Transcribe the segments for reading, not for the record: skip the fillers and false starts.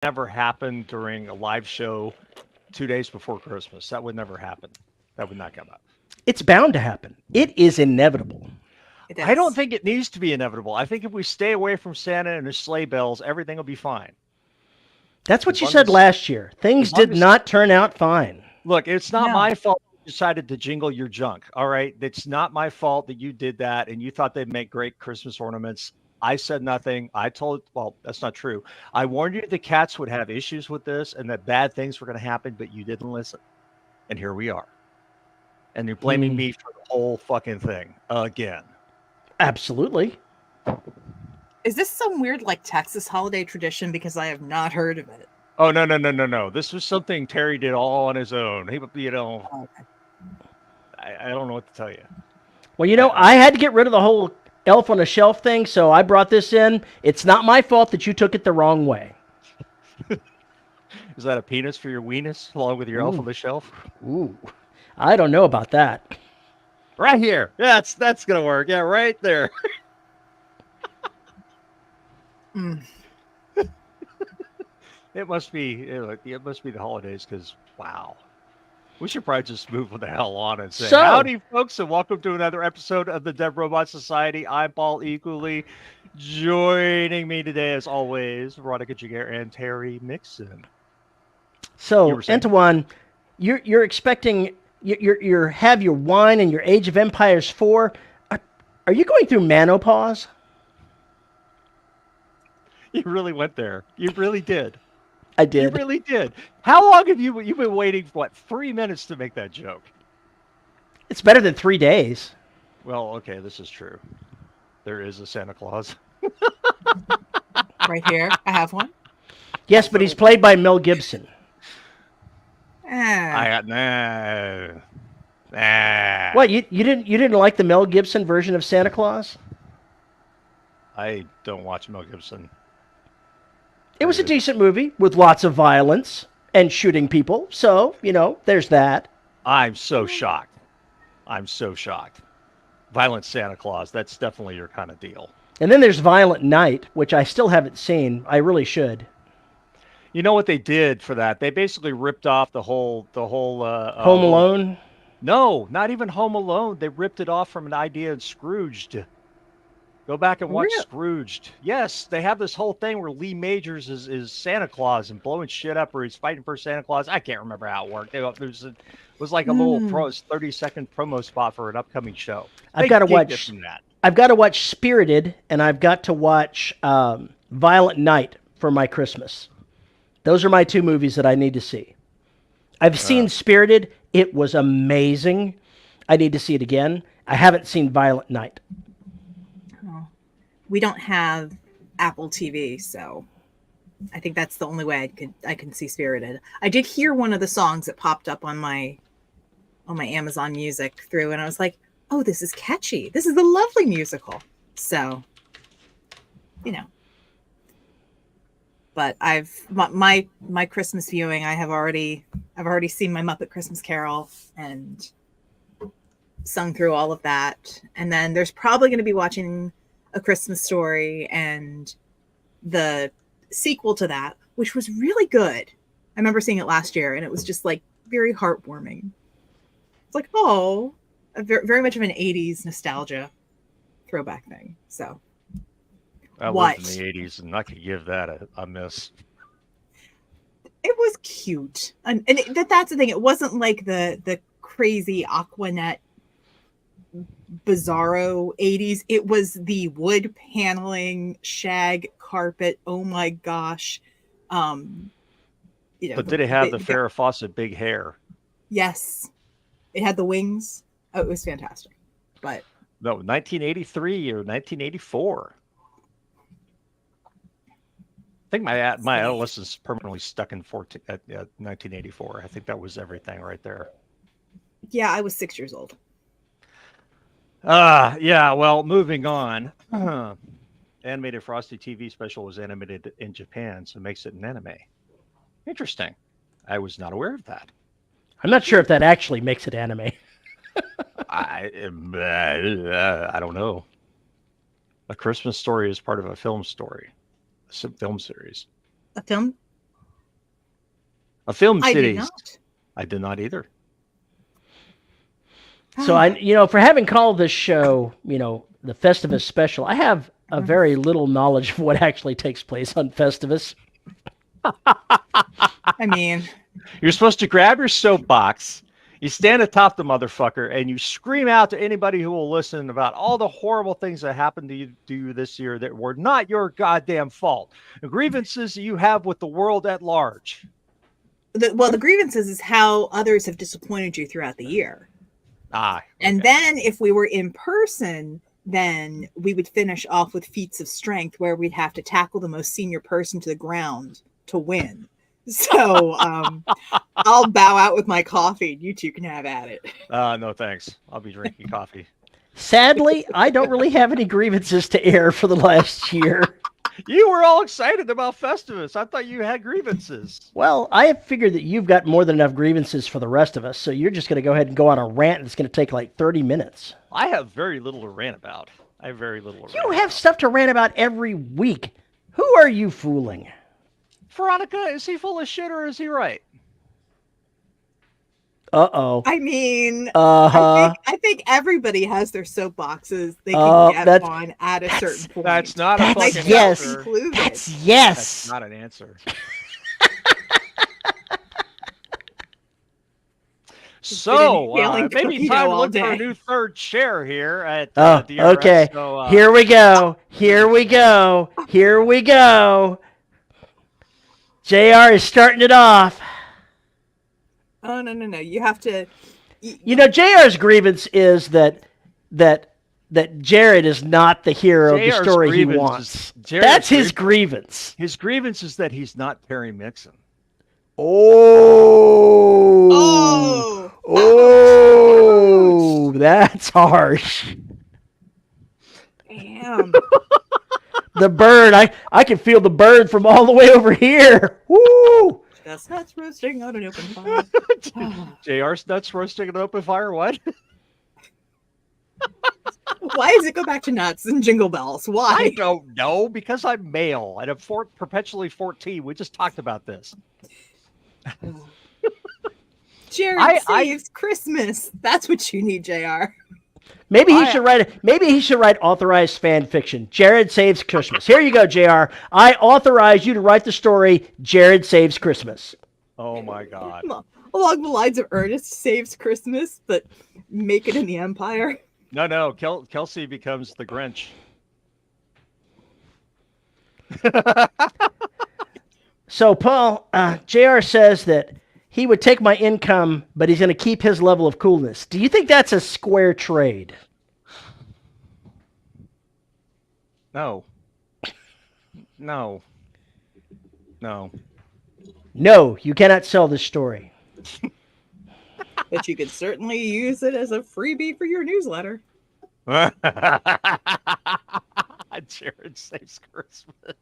never happen during a live show 2 days before Christmas. That would never happen. That would not come up. It's bound to happen. It is inevitable. It I don't is. think it needs to be inevitable. I think if we stay away from Santa and his sleigh bells, everything will be fine. That's what As you long said as, last year. Things as long did as not turn out fine. Look, it's not No. my fault you decided to jingle your junk. All right. It's not my fault that you did that and you thought they'd make great Christmas ornaments. I said nothing. Well, that's not true. I warned you the cats would have issues with this and that bad things were going to happen, but you didn't listen. And here we are. And you're blaming me for the whole fucking thing again. Absolutely. Is this some weird like Texas holiday tradition? Because I have not heard of it. Oh, no. This was something Terry did all on his own. He, Okay. I don't know what to tell you. Well, I had to get rid of the whole elf on a shelf thing, so I brought this in. It's not my fault that you took it the wrong way. Is that a penis for your weenus along with your elf on the shelf? Ooh, I don't know about that. Right here. Yeah, that's gonna work. Yeah, right there. It must be the holidays because wow. We should probably just move the hell on and say howdy, folks, and welcome to another episode of the Dead Robot Society. I'm Paul Equally. Joining me today, as always, Veronica Jagger and Terry Mixon. So, Antoine, you're expecting you have your wine and your Age of Empires 4. Are you going through menopause? You really went there. You really did. I did. You really did. How long have you've been waiting? What, 3 minutes to make that joke? It's better than 3 days. Well, okay, this is true. There is a Santa Claus. Right here, I have one. Yes, but he's played by Mel Gibson. Nah. What, you didn't like the Mel Gibson version of Santa Claus? I don't watch Mel Gibson. It was a decent movie with lots of violence and shooting people. So, there's that. I'm so shocked. Violent Santa Claus, that's definitely your kind of deal. And then there's Violent Night, which I still haven't seen. I really should. You know what they did for that? They basically ripped off the whole Home Alone? No, not even Home Alone. They ripped it off from an idea in Scrooged. Go back and watch Scrooged. Yes, they have this whole thing where Lee Majors is Santa Claus and blowing shit up, or he's fighting for Santa Claus. I can't remember how it worked. It was like a little 30-second promo spot for an upcoming show. I've got to watch Spirited, and I've got to watch Violent Night for my Christmas. Those are my two movies that I need to see. I've seen Spirited. It was amazing. I need to see it again. I haven't seen Violent Night. We don't have Apple TV, so I think that's the only way I can see Spirited. I did hear one of the songs that popped up on my Amazon Music through, and I was like, "Oh, this is catchy. This is a lovely musical." So, But my Christmas viewing, I've already seen my Muppet Christmas Carol and sung through all of that, and then there's probably going to be watching A Christmas Story and the sequel to that, which was really good. I remember seeing it last year, and it was just like very heartwarming. It's like, very, very much of an 80s nostalgia throwback thing. So I lived in the 80s, and I could give that a miss. It was cute, and that's the thing. It wasn't like the crazy Aquanet bizarro 80s. It was the wood paneling, shag carpet. Oh my gosh. But did it have the Farrah Fawcett big hair? Yes. It had the wings. Oh, it was fantastic. But no, 1983 or 1984. I think my adolescence permanently stuck in 1984. I think that was everything right there. Yeah, I was 6 years old. Yeah, well, moving on. Animated Frosty TV special was animated in Japan, so it makes it an anime. Interesting. I was not aware of that. I'm not sure if that actually makes it anime. I don't know. A Christmas Story is part of a film story, a film series. A film? A film I did cities. not. I did not either. So for having called this show, the Festivus special, I have a very little knowledge of what actually takes place on Festivus. I mean, you're supposed to grab your soapbox, you stand atop the motherfucker, and you scream out to anybody who will listen about all the horrible things that happened to you this year that were not your goddamn fault. The grievances that you have with the world at large. the grievances is how others have disappointed you throughout the year. Okay. And then if we were in person, then we would finish off with feats of strength where we'd have to tackle the most senior person to the ground to win. So I'll bow out with my coffee. You two can have at it. No, thanks. I'll be drinking coffee. Sadly, I don't really have any grievances to air for the last year. You were all excited about Festivus. I thought you had grievances. Well, I figured that you've got more than enough grievances for the rest of us, so you're just going to go ahead and go on a rant that's going to take like 30 minutes. I have very little to rant about. You have stuff to rant about every week. Who are you fooling? Veronica, is he full of shit or is he right? Uh-oh. I mean, Uh-huh. I think everybody has their soapboxes they can get on at a certain point. That's not a fucking yes. answer. That's yes. That's not an answer. So, maybe time to look for a new third chair here at DRS. Okay. So, Here we go. Here we go. Here we go. JR is starting it off. Oh, no. You have to... JR's grievance is that Jared is not the hero of the story he wants. That's his grievance. His grievance is that he's not Terry Mixon. Oh, that's harsh. Damn. The burn, I can feel the burn from all the way over here. Woo! Nuts roasting on an open fire. JR's nuts roasting on an open fire, what? Why does it go back to nuts and jingle bells? Why? I don't know, because I'm male and I'm perpetually 14. We just talked about this. Jared saves Christmas. That's what you need, JR. Maybe he should write authorized fan fiction. Jared saves Christmas. Here you go, JR. I authorize you to write the story Jared saves Christmas. Oh my God. Along the lines of Ernest saves Christmas, but make it in the Empire. No. Kelsey becomes the Grinch. So, Paul, JR says that he would take my income, but he's going to keep his level of coolness. Do you think that's a square trade? No, you cannot sell this story. But you could certainly use it as a freebie for your newsletter. Jared saves Christmas.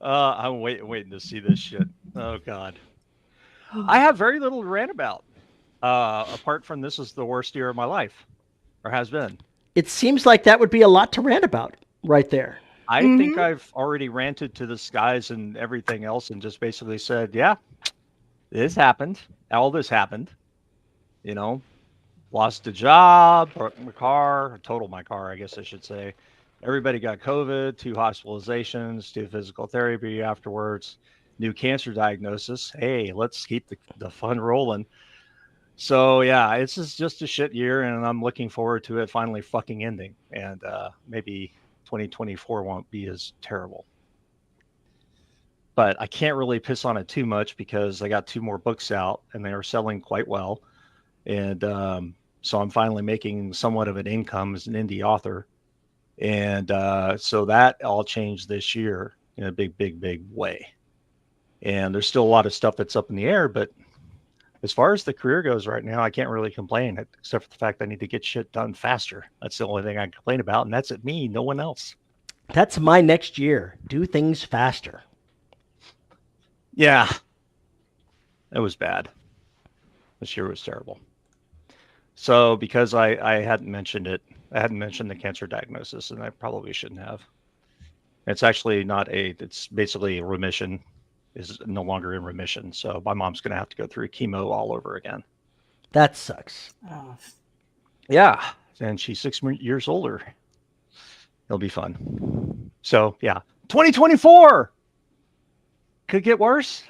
I'm waiting to see this shit. Oh God. I have very little to rant about. Apart from this is the worst year of my life, or has been. It seems like that would be a lot to rant about right there. I think I've already ranted to the skies and everything else and just basically said, yeah, this happened. All this happened. Lost a job, broke my car, totaled my car, I guess I should say. Everybody got COVID, 2 hospitalizations, 2 physical therapy afterwards, new cancer diagnosis. Hey, let's keep the fun rolling. So yeah, it's just a shit year, and I'm looking forward to it finally fucking ending. And maybe 2024 won't be as terrible. But I can't really piss on it too much because I got 2 more books out, and they are selling quite well. And so I'm finally making somewhat of an income as an indie author. And so that all changed this year in a big way. And there's still a lot of stuff that's up in the air, but as far as the career goes right now, I can't really complain, except for the fact I need to get shit done faster. That's the only thing I can complain about, and that's at me, no one else. That's my next year. Do things faster. Yeah. It was bad. This year was terrible. So because I hadn't mentioned it, I hadn't mentioned the cancer diagnosis, and I probably shouldn't have. It's actually not it's basically a remission. is no longer in remission. So my mom's going to have to go through chemo all over again. That sucks. Oh. Yeah. And she's 6 years older. It'll be fun. So yeah, 2024 could get worse.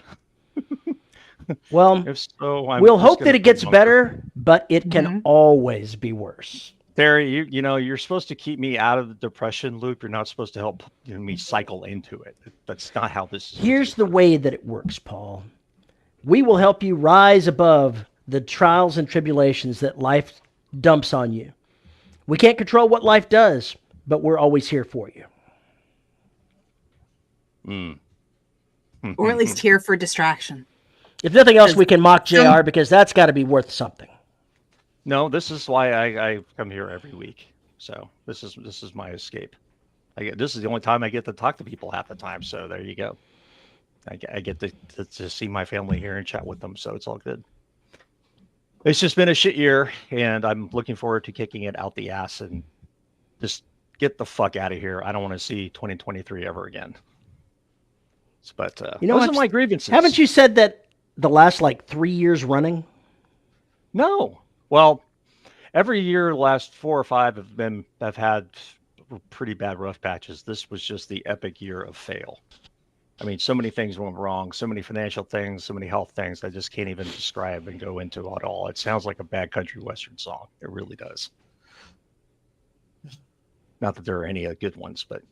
Well, If so, we'll hope that it gets better, but it can always be worse. Terry, you're supposed to keep me out of the depression loop. You're not supposed to help me cycle into it. That's not how this is. Here's the way that it works, Paul. We will help you rise above the trials and tribulations that life dumps on you. We can't control what life does, but we're always here for you. Or at least here for distraction. If nothing else, we can mock JR because that's got to be worth something. No, this is why I come here every week. So this is my escape. This is the only time I get to talk to people half the time. So there you go. I get to see my family here and chat with them. So it's all good. It's just been a shit year, and I'm looking forward to kicking it out the ass and just get the fuck out of here. I don't want to see 2023 ever again. But those are my grievances. Haven't you said that the last 3 years running? No. Well, every year, the last 4 or 5 have had pretty bad rough patches. This was just the epic year of fail. I mean, so many things went wrong, so many financial things, so many health things. I just can't even describe and go into it all. It sounds like a bad country western song. It really does. Not that there are any good ones, but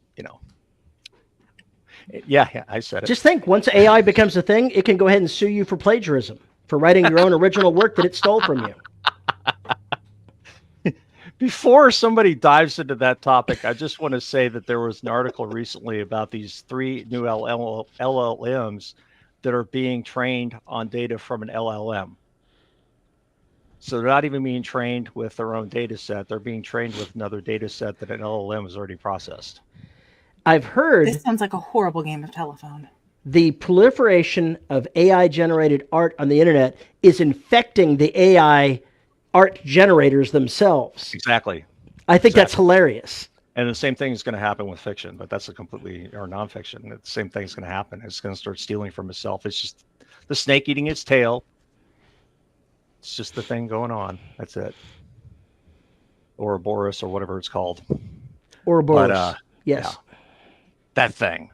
yeah, I said it. Just think, once AI becomes a thing, it can go ahead and sue you for plagiarism, for writing your own original work that it stole from you. Before somebody dives into that topic, I just want to say that there was an article recently about these 3 new LLMs that are being trained on data from an LLM. So they're not even being trained with their own data set. They're being trained with another data set that an LLM has already processed. I've heard... This sounds like a horrible game of telephone. The proliferation of AI-generated art on the internet is infecting the AI art generators themselves. Exactly. I think that's hilarious. And the same thing is going to happen with fiction, but that's or nonfiction. The same thing is going to happen. It's going to start stealing from itself. It's just the snake eating its tail. It's just the thing going on. That's it. Ouroboros or whatever it's called. Ouroboros. But, yes. Yeah, that thing.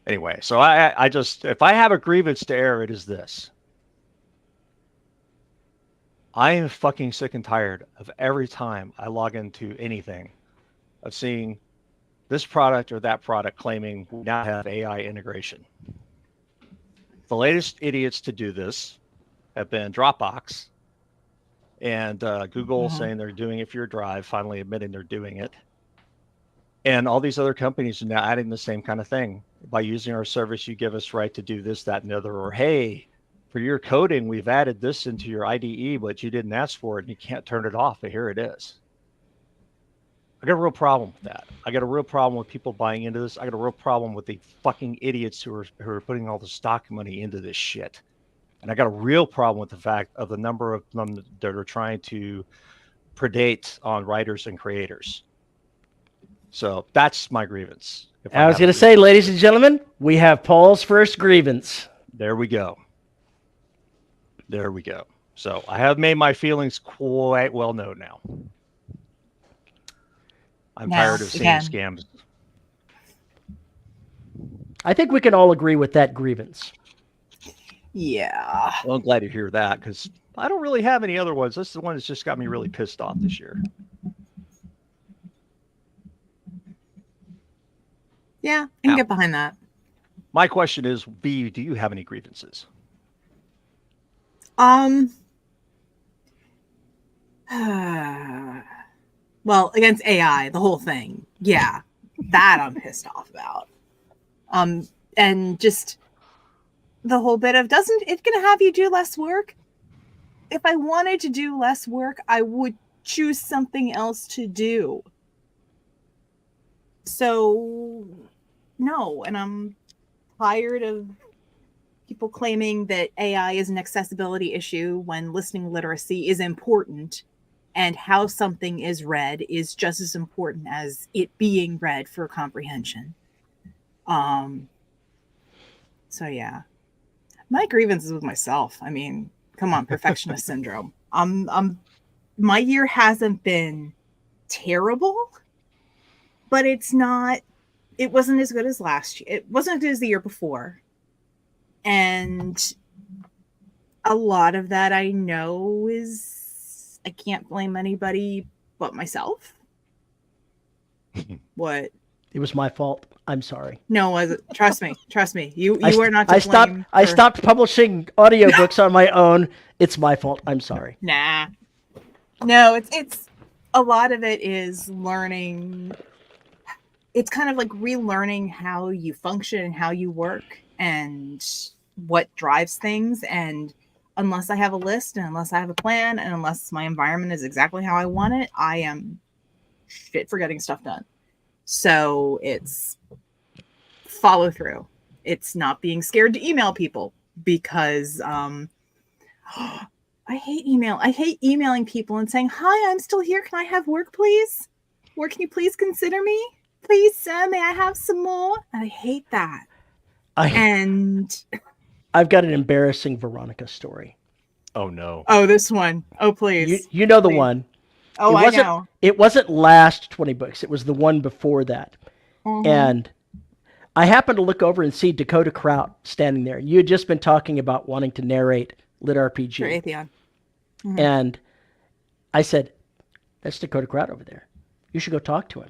Anyway, so I just, if I have a grievance to air, it is this. I am fucking sick and tired of every time I log into anything of seeing this product or that product claiming we now have AI integration. The latest idiots to do this have been Dropbox and Google saying they're doing it for your drive, finally admitting they're doing it. And all these other companies are now adding the same kind of thing. By using our service, you give us right to do this, that, and the other. Or, hey, for your coding, we've added this into your IDE, but you didn't ask for it, and you can't turn it off, but here it is. I got a real problem with that. I got a real problem with people buying into this. I got a real problem with the fucking idiots who are putting all the stock money into this shit. And I got a real problem with the fact of the number of them that are trying to predate on writers and creators. So that's my grievance. I was going to say, ladies and gentlemen, we have Paul's first grievance. There we go. There we go. So I have made my feelings quite well known now. I'm tired of seeing scams. I think we can all agree with that grievance. Yeah. Well, I'm glad to hear that because I don't really have any other ones. This is the one that's just got me really pissed off this year. Yeah, I can get behind that. My question is, B, do you have any grievances? Well, against AI, the whole thing. Yeah, that I'm pissed off about. And just the whole bit of, doesn't it gonna have you do less work? If I wanted to do less work, I would choose something else to do. So, no, and I'm tired of people claiming that AI is an accessibility issue when listening literacy is important, and how something is read is just as important as it being read for comprehension. So yeah, My grievance is with myself. I mean, come on, perfectionist syndrome. My year hasn't been terrible, but it wasn't as good as last year. It wasn't as good as the year before. And a lot of that I know I can't blame anybody but myself. What? It was my fault. I'm sorry. No, trust me. You are not to blame. I stopped publishing audiobooks on my own. It's my fault. I'm sorry. Nah. No, it's a lot of it is learning. It's kind of like relearning how you function and how you work and what drives things. And unless I have a list and unless I have a plan and unless my environment is exactly how I want it, I am shit for getting stuff done. So it's follow through. It's not being scared to email people because I hate email. I hate emailing people and saying, "Hi, I'm still here. Can I have work, please? Or can you please consider me? Please, sir, may I have some more?" I hate that. I've got an embarrassing Veronica story. Oh, no. Oh, this one. Oh, please. You know the one. Oh, I know. It wasn't last 20 books. It was the one before that. Mm-hmm. And I happened to look over and see Dakota Kraut standing there. You had just been talking about wanting to narrate Lit RPG. For Atheon. Mm-hmm. And I said, "That's Dakota Kraut over there. You should go talk to him."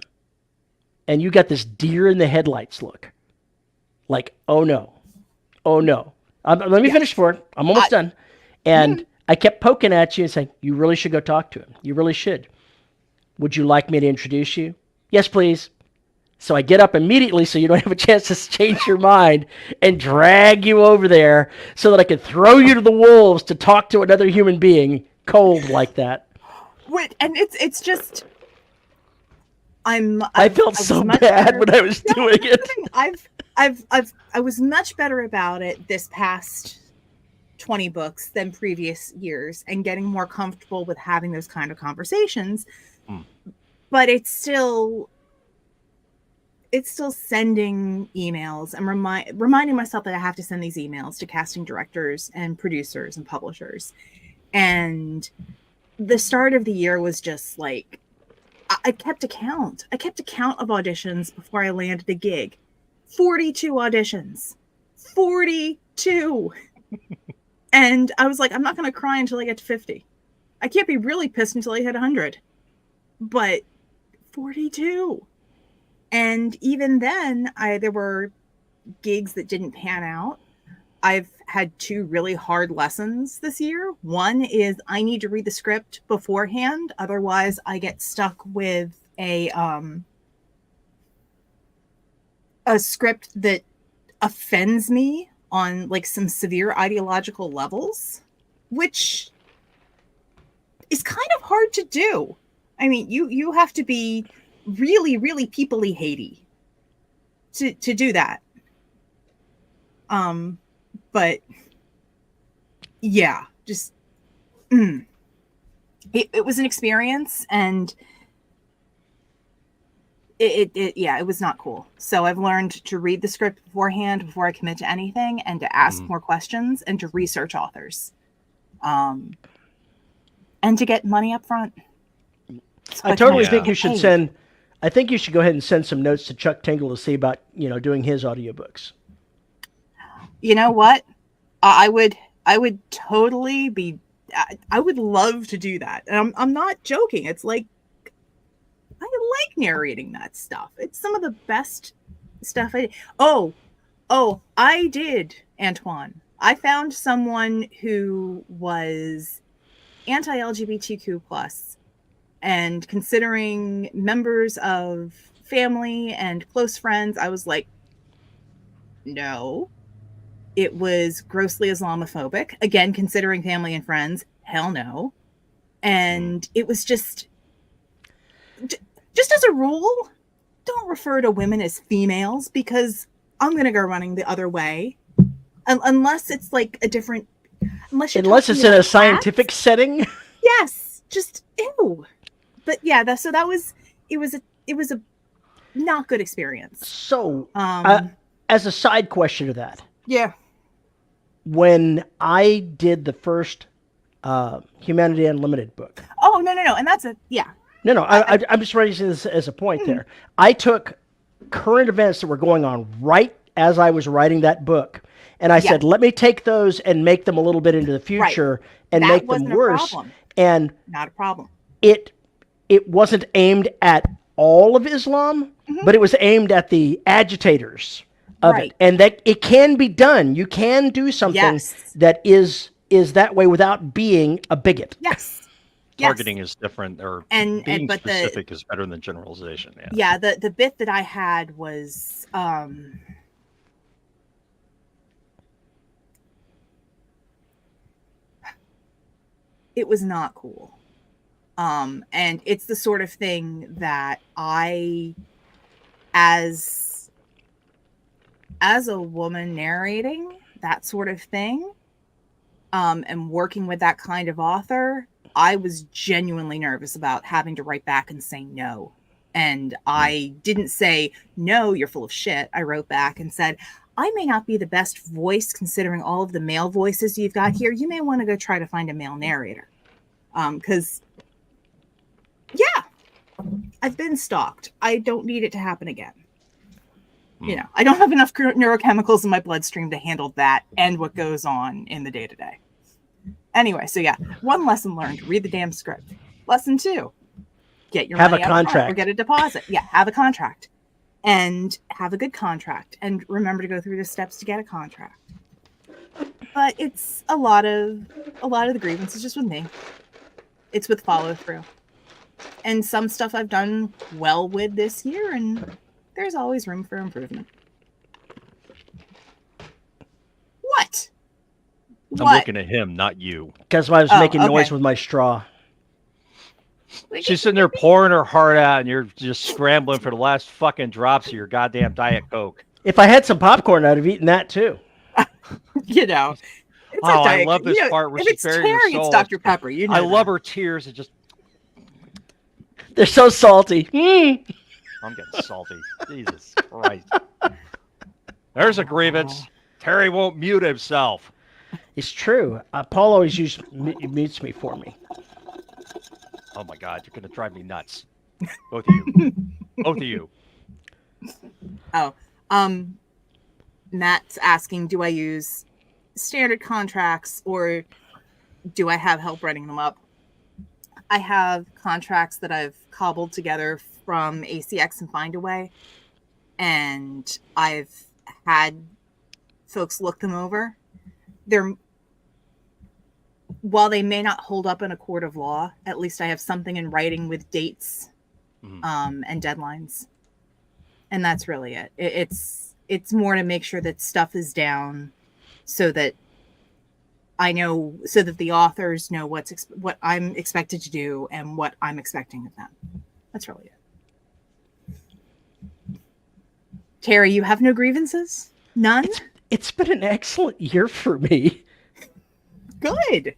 And you got this deer in the headlights look. Like, oh no. Oh no. Let me finish for it. I'm almost done. And I kept poking at you and saying, "You really should go talk to him. You really should. Would you like me to introduce you?" "Yes, please." So I get up immediately so you don't have a chance to change your mind and drag you over there so that I can throw you to the wolves to talk to another human being cold like that. Wait, and it's just I felt so bad when I was doing it. I was much better about it this past 20 books than previous years and getting more comfortable with having those kind of conversations. But it's still sending emails and reminding myself that I have to send these emails to casting directors and producers and publishers. And the start of the year was just like, I kept a count. I kept a count of auditions before I landed a gig. 42 auditions. 42. And I was like, I'm not going to cry until I get to 50. I can't be really pissed until I hit 100. But 42. And even then, there were gigs that didn't pan out. I've had 2 really hard lessons this year. One is I need to read the script beforehand. Otherwise, I get stuck with a script that offends me on like some severe ideological levels, which is kind of hard to do. I mean, you have to be really, really people-y hatey to do that. But yeah, just it was an experience, and it was not cool. So I've learned to read the script beforehand before I commit to anything, and to ask more questions, and to research authors, and to get money up front. I totally think you should send. I think you should go ahead and send some notes to Chuck Tingle to see about doing his audiobooks. You know what? I would totally be. I would love to do that, and I'm not joking. It's like I like narrating that stuff. It's some of the best stuff I did. Oh, I did, Antoine. I found someone who was anti-LGBTQ plus, and considering members of family and close friends, I was like, no. It was grossly Islamophobic. Again, considering family and friends, hell no. And it was just as a rule, don't refer to women as females, because I'm going to go running the other way. Unless it's like a different... Unless it's in a scientific setting? Yes. Just, ew. But yeah, it was a not good experience. So, as a side question to that. Yeah. when I did the first Humanity Unlimited book. Oh, no. And that's No, I'm just raising this as a point there. I took current events that were going on right as I was writing that book, and I said, let me take those and make them a little bit into the future and make them worse. And not a problem. It wasn't aimed at all of Islam, but it was aimed at the agitators of it. And that it can be done. You can do something that is that way without being a bigot. Yes. Targeting is different, or being specific is better than generalization. Yeah. The bit that I had was it was not cool. And it's the sort of thing that I, as a woman narrating that sort of thing, and working with that kind of author, I was genuinely nervous about having to write back and say no. And I didn't say, no, you're full of shit. I wrote back and said, I may not be the best voice considering all of the male voices you've got here. You may want to go try to find a male narrator. Because, I've been stalked. I don't need it to happen again. You know, I don't have enough neurochemicals in my bloodstream to handle that and what goes on in the day-to-day. Anyway, so one lesson learned: read the damn script. Lesson 2: get your money a contract or get a deposit. Have a contract, and have a good contract, and remember to go through the steps to get a contract. But it's a lot of the grievance is just with me. It's with follow through, and some stuff I've done well with this year, and there's always room for improvement. What? I'm looking at him, not you. Because I was making noise with my straw. She's sitting there pouring her heart out, and you're just scrambling for the last fucking drops of your goddamn Diet Coke. If I had some popcorn, I'd have eaten that too. You know. I love this part where she's burying her soul. It's Dr. Pepper. You know I love her tears. It just... They're so salty. I'm getting salty. Jesus Christ. There's a grievance. Terry won't mute himself. It's true. Paul always mutes me for me. Oh my God, you're going to drive me nuts. Both of you. Both of you. Oh, Matt's asking, do I use standard contracts or do I have help writing them up? I have contracts that I've cobbled together from ACX and Findaway, and I've had folks look them over. While they may not hold up in a court of law, at least I have something in writing with dates and deadlines. And that's really it. It's more to make sure that stuff is down so that I know, so that the authors know what I'm expected to do and what I'm expecting of them. That's really it. Terry, you have no grievances? None? It's been an excellent year for me. Good.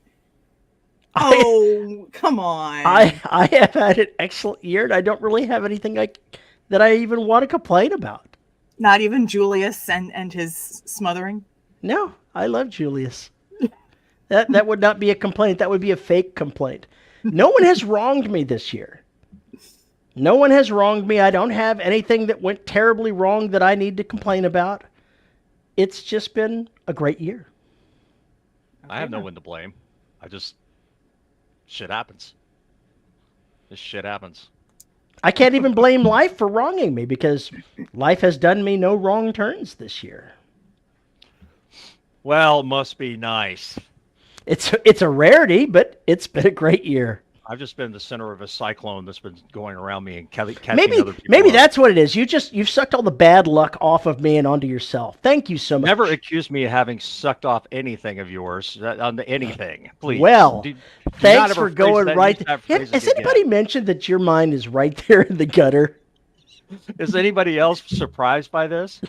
Come on. I have had an excellent year, and I don't really have anything that I even want to complain about. Not even Julius and his smothering? No, I love Julius. That would not be a complaint. That would be a fake complaint. No one has wronged me this year. No one has wronged me. I don't have anything that went terribly wrong that I need to complain about. It's just been a great year. I have no one to blame. Shit happens. This shit happens. I can't even blame life for wronging me because life has done me no wrong turns this year. Well, it must be nice. It's a rarity, but it's been a great year. I've just been the center of a cyclone that's been going around me and catching other people. Maybe that's what it is. You've sucked all the bad luck off of me and onto yourself. Thank you so much. Never accuse me of having sucked off anything of yours on anything, please. Well, thanks for going right. Has anybody mentioned that your mind is right there in the gutter? Is anybody else surprised by this?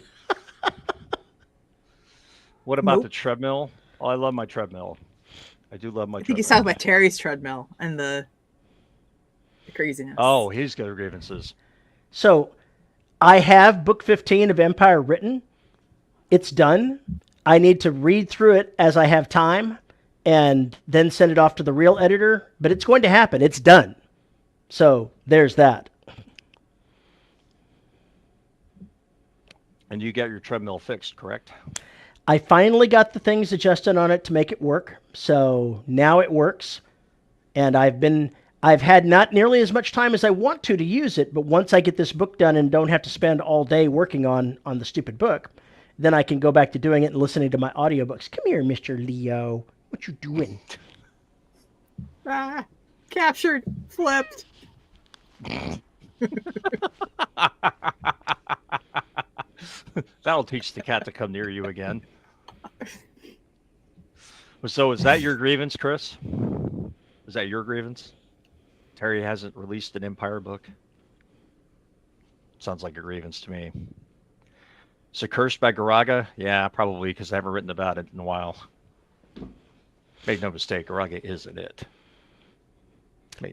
What about the treadmill? Oh, I love my treadmill. I do love my treadmill. I think he's talking about Terry's treadmill and the craziness. Oh, he's got grievances. So I have book 15 of Empire written. It's done. I need to read through it as I have time and then send it off to the real editor. But it's going to happen. It's done. So there's that. And you got your treadmill fixed, correct? I finally got the things adjusted on it to make it work. So now it works. And I've had not nearly as much time as I want to use it, but once I get this book done and don't have to spend all day working on the stupid book, then I can go back to doing it and listening to my audiobooks. Come here, Mr. Leo. What you doing? Captured. Flipped. That'll teach the cat to come near you again. So is that your grievance, Chris? Is that your grievance? Terry hasn't released an Empire book? Sounds like a grievance to me. So Cursed by Garaga? Yeah, probably, because I haven't written about it in a while. Make no mistake, Garaga isn't it.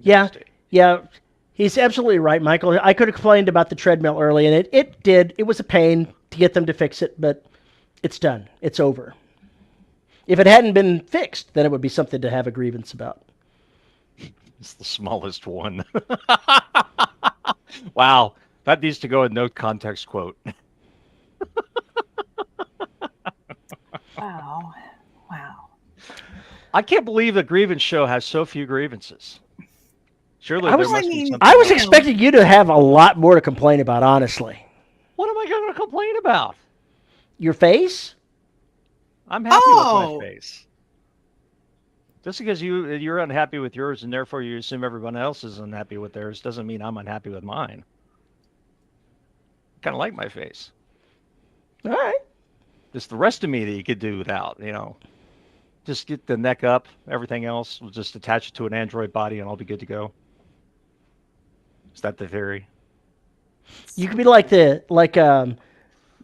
Yeah. He's absolutely right, Michael. I could have complained about the treadmill early, and it did. It was a pain to get them to fix it, but it's done. It's over. If it hadn't been fixed, then it would be something to have a grievance about. It's the smallest one. Wow. That needs to go in no context quote. Wow. I can't believe the grievance show has so few grievances. Surely there must be something. I was expecting you to have a lot more to complain about, honestly. What am I going to complain about? Your face? I'm happy with my face. Just because you're unhappy with yours and therefore you assume everyone else is unhappy with theirs doesn't mean I'm unhappy with mine. I kind of like my face. All right. Just the rest of me that you could do without, Just get the neck up. Everything else, we'll just attach it to an Android body and I'll be good to go. Is that the theory? You could be like the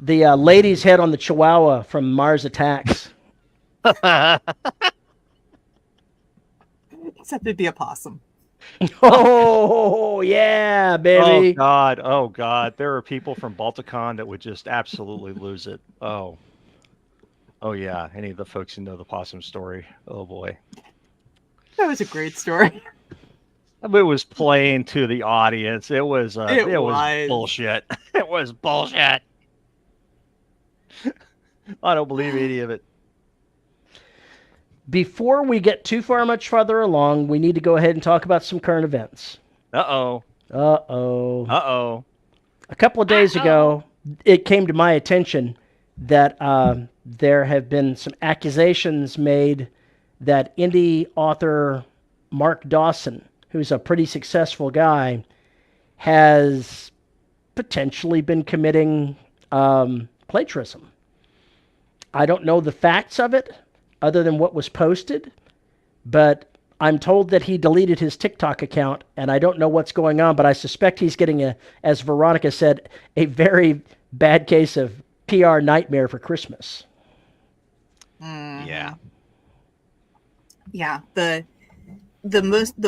lady's head on the Chihuahua from Mars Attacks. Except it'd be a possum. Oh, yeah, baby. Oh, God. There are people from Balticon that would just absolutely lose it. Oh, yeah. Any of the folks who know the possum story. Oh, boy. That was a great story. It was playing to the audience. It was bullshit. It was bullshit. I don't believe any of it. Before we get too much farther along, we need to go ahead and talk about some current events. Uh-oh. A couple of days ago, it came to my attention that there have been some accusations made that indie author Mark Dawson, who's a pretty successful guy, has potentially been committing plagiarism. I don't know the facts of it, other than what was posted, but I'm told that he deleted his TikTok account, and I don't know what's going on, but I suspect he's getting, as Veronica said, a very bad case of PR nightmare for Christmas. Yeah. Yeah. The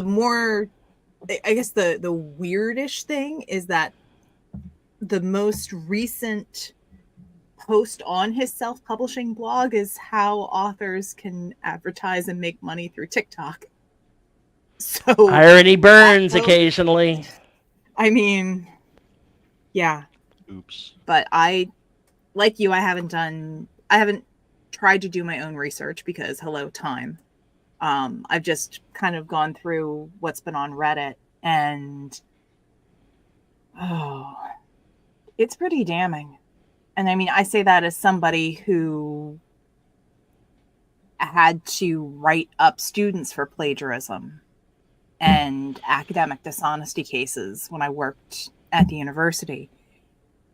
more, I guess the weirdish thing is that the most recent post on his self-publishing blog is how authors can advertise and make money through TikTok. So irony burns occasionally. I mean, yeah. Oops. But like you, I haven't tried to do my own research because hello, time. I've just kind of gone through what's been on Reddit and it's pretty damning. And I mean, I say that as somebody who had to write up students for plagiarism and academic dishonesty cases when I worked at the university.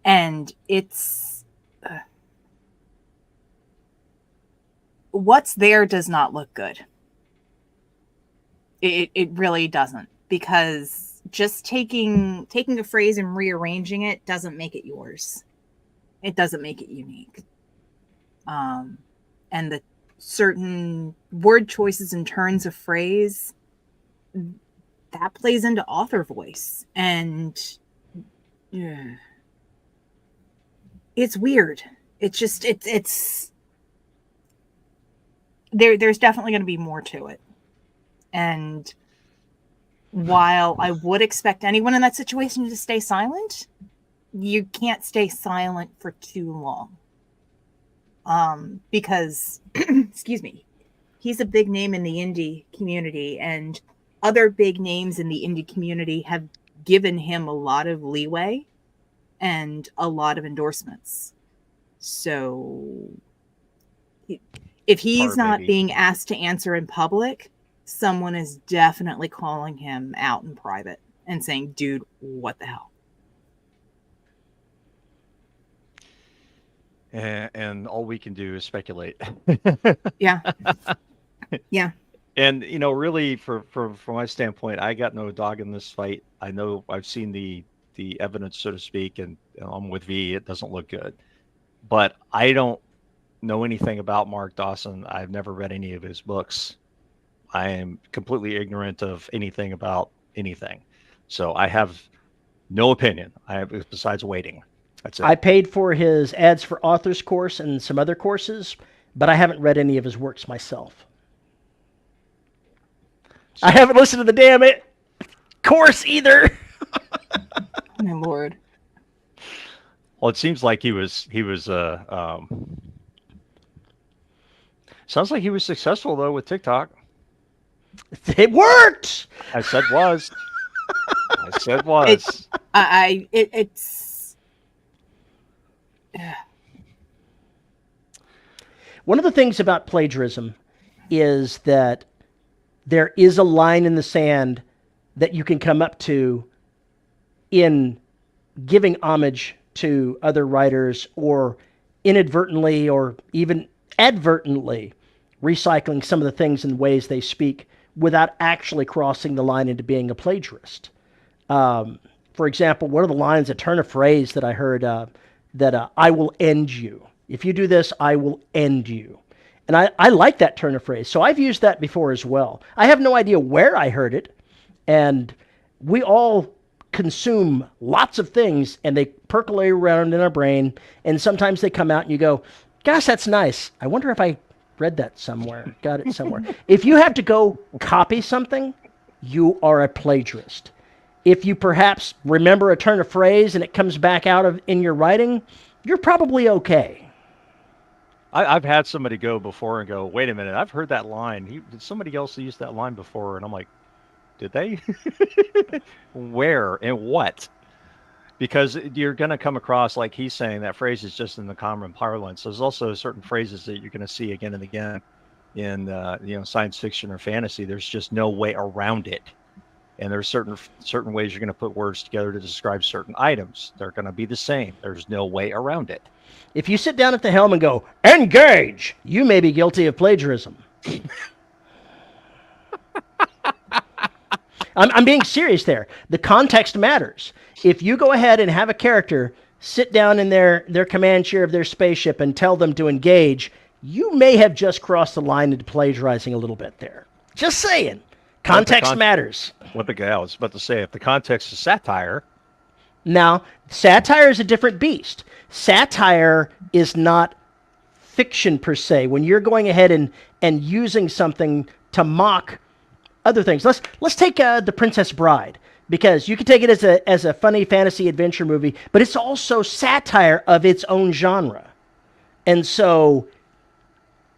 And it's... what's there does not look good. It really doesn't. Because just taking a phrase and rearranging it doesn't make it yours. It doesn't make it unique. And the certain word choices and turns of phrase, that plays into author voice. And it's weird. It's just, it's there's definitely going to be more to it. And while I would expect anyone in that situation to stay silent, you can't stay silent for too long. Because, excuse me, he's a big name in the indie community, and other big names in the indie community have given him a lot of leeway and a lot of endorsements. So if he's not being asked to answer in public, someone is definitely calling him out in private and saying, dude, what the hell? And all we can do is speculate. Yeah. Yeah. And, you know, really, from my standpoint, I got no dog in this fight. I know I've seen the evidence, so to speak, and I'm with V. It doesn't look good. But I don't know anything about Mark Dawson. I've never read any of his books. I am completely ignorant of anything about anything. So I have no opinion. Besides waiting. That's it. I paid for his Ads for Authors course and some other courses, but I haven't read any of his works myself. I haven't listened to the damn course either. My Lord. Well, it seems like he was sounds like he was successful though with TikTok. It worked. I said was. I said was. It's one of the things about plagiarism is that there is a line in the sand that you can come up to in giving homage to other writers, or inadvertently or even advertently recycling some of the things and ways they speak without actually crossing the line into being a plagiarist. For example, one of the lines, a turn of phrase that I heard, that I will end you. If you do this, I will end you. And I like that turn of phrase. So I've used that before as well. I have no idea where I heard it. And we all consume lots of things, and they percolate around in our brain. And sometimes they come out and you go, gosh, that's nice. I wonder if I read that somewhere, got it somewhere. If you have to go copy something, you are a plagiarist. If you perhaps remember a turn of phrase and it comes back out in your writing, you're probably okay. I've had somebody go before and go, wait a minute, I've heard that line. Did somebody else use that line before? And I'm like, did they? Where and what? Because you're going to come across, like he's saying, that phrase is just in the common parlance. There's also certain phrases that you're going to see again and again in science fiction or fantasy. There's just no way around it. And there's certain ways you're going to put words together to describe certain items. They're going to be the same. There's no way around it. If you sit down at the helm and go, engage, you may be guilty of plagiarism. I'm being serious there. The context matters. If you go ahead and have a character sit down in their command chair of their spaceship and tell them to engage, you may have just crossed the line into plagiarizing a little bit there. Just saying. Context matters. I was about to say, if the context is satire. Now, satire is a different beast. Satire is not fiction per se. When you're going ahead and using something to mock other things. Let's take The Princess Bride, because you can take it as a funny fantasy adventure movie, but it's also satire of its own genre. And so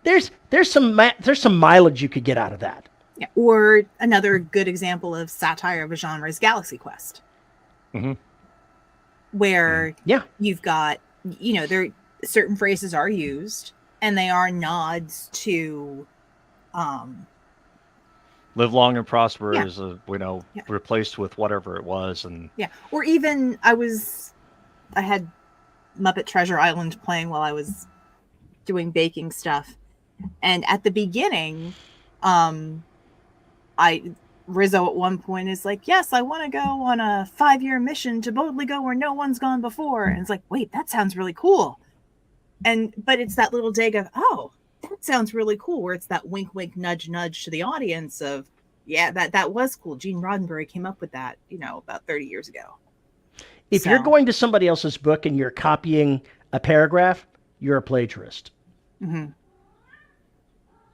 there's some mileage you could get out of that. Yeah. Or another good example of satire of a genre is Galaxy Quest. Mm-hmm. Where you've got, there certain phrases are used and they are nods to live long and prosper is replaced with whatever it was. And or even I had Muppet Treasure Island playing while I was doing baking stuff, and at the beginning Rizzo at one point is like, yes, I want to go on a 5-year mission to boldly go where no one's gone before. And it's like, wait, that sounds really cool. But it's that little dig of, oh, that sounds really cool, where it's that wink, wink, nudge, nudge to the audience of, yeah, that was cool. Gene Roddenberry came up with that, about 30 years ago. If you're going to somebody else's book and you're copying a paragraph, you're a plagiarist. Mm-hmm.